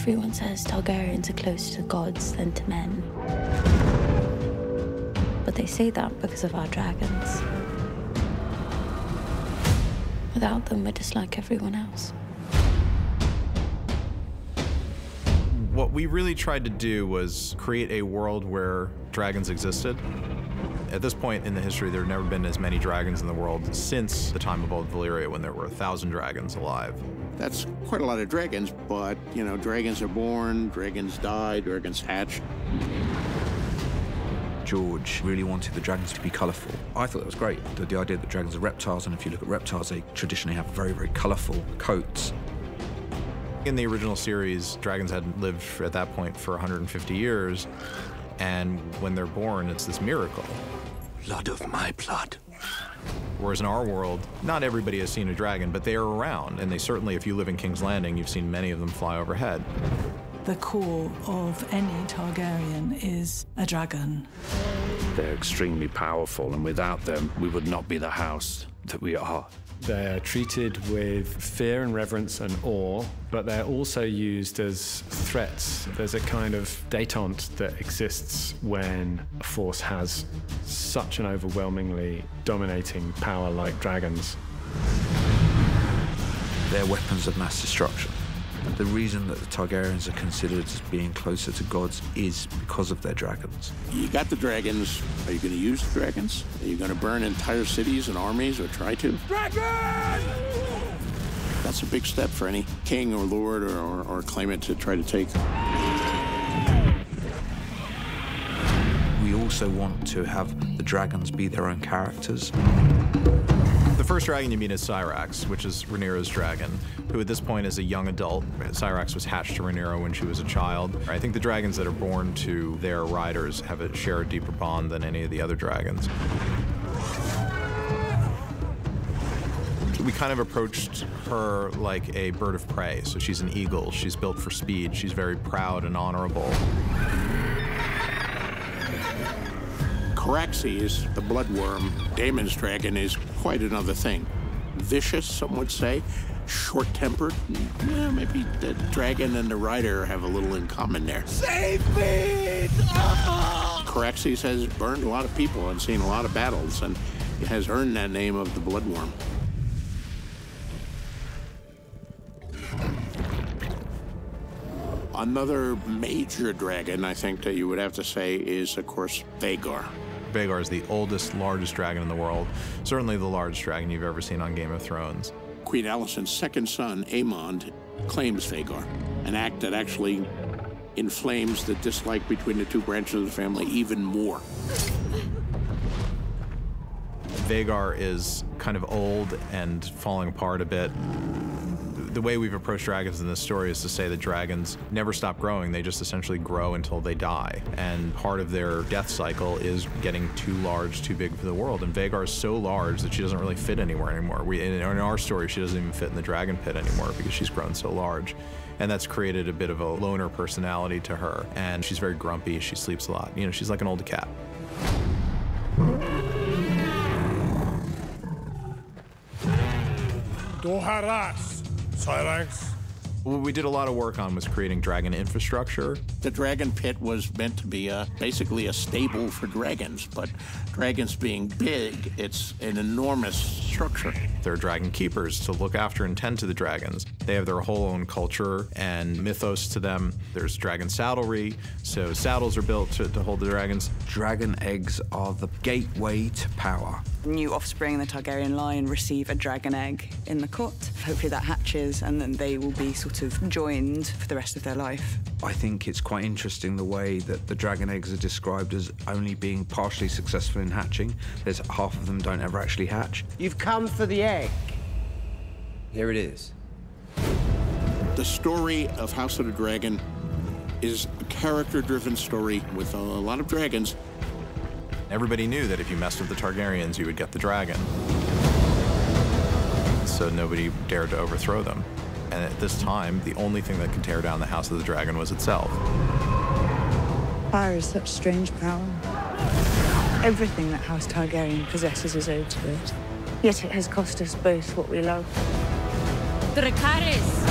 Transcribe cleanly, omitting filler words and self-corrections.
Everyone says Targaryens are closer to gods than to men. But they say that because of our dragons. Without them, we're just like everyone else. What we really tried to do was create a world where dragons existed. At this point in the history, there have never been as many dragons in the world since the time of Old Valyria, when there were 1,000 dragons alive. That's quite a lot of dragons, but, you know, dragons are born, dragons die, dragons hatch. George really wanted the dragons to be colourful. I thought that was great, the idea that dragons are reptiles, and if you look at reptiles, they traditionally have very, very colourful coats. In the original series, dragons had lived at that point for 150 years, and when they're born, it's this miracle. Blood of my blood. Whereas in our world, not everybody has seen a dragon, but they are around, and they certainly, if you live in King's Landing, you've seen many of them fly overhead. The core of any Targaryen is a dragon. They're extremely powerful, and without them, we would not be the house that we are. They're treated with fear and reverence and awe, but they're also used as threats. There's a kind of détente that exists when a force has such an overwhelmingly dominating power like dragons. They're weapons of mass destruction. And the reason that the Targaryens are considered as being closer to gods is because of their dragons. You got the dragons. Are you going to use the dragons? Are you going to burn entire cities and armies, or try to? Dragon! That's a big step for any king or lord or claimant to try to take. We also want to have the dragons be their own characters. The first dragon you meet is Syrax, which is Rhaenyra's dragon, who at this point is a young adult. Syrax was hatched to Rhaenyra when she was a child. I think the dragons that are born to their riders share a deeper bond than any of the other dragons. We kind of approached her like a bird of prey. So she's an eagle, she's built for speed, she's very proud and honorable. Caraxes, the bloodworm, Daemon's dragon, is quite another thing. Vicious, some would say, short-tempered. Yeah, maybe the dragon and the rider have a little in common there. Save me! Caraxes has burned a lot of people and seen a lot of battles, and has earned that name of the bloodworm. Another major dragon, I think, that you would have to say is, of course, Vhagar. Vhagar is the oldest, largest dragon in the world, certainly the largest dragon you've ever seen on Game of Thrones. Queen Alicent's second son, Aemond, claims Vhagar, an act that actually inflames the dislike between the two branches of the family even more. Vhagar is kind of old and falling apart a bit. The way we've approached dragons in this story is to say that dragons never stop growing. They just essentially grow until they die. And part of their death cycle is getting too large, too big for the world. And Vhagar is so large that she doesn't really fit anywhere anymore. In our story, she doesn't even fit in the dragon pit anymore because she's grown so large. And that's created a bit of a loner personality to her. And she's very grumpy, she sleeps a lot. You know, she's like an old cat. Doharas, Syrax. What we did a lot of work on was creating dragon infrastructure. The dragon pit was meant to be basically a stable for dragons, but dragons being big, it's an enormous structure. There are dragon keepers to look after and tend to the dragons. They have their whole own culture and mythos to them. There's dragon saddlery, so saddles are built to hold the dragons. Dragon eggs are the gateway to power. New offspring in the Targaryen line receive a dragon egg in the court. Hopefully that hatches, and then they will be sort of joined for the rest of their life. I think it's quite interesting the way that the dragon eggs are described as only being partially successful in hatching. There's half of them don't ever actually hatch. You've come for the egg. Here it is. The story of House of the Dragon is a character-driven story with a lot of dragons. Everybody knew that if you messed with the Targaryens, you would get the dragon. So nobody dared to overthrow them. And at this time, the only thing that could tear down the House of the Dragon was itself. Fire is such strange power. Everything that House Targaryen possesses is owed to it. Yet it has cost us both what we love. Dracarys!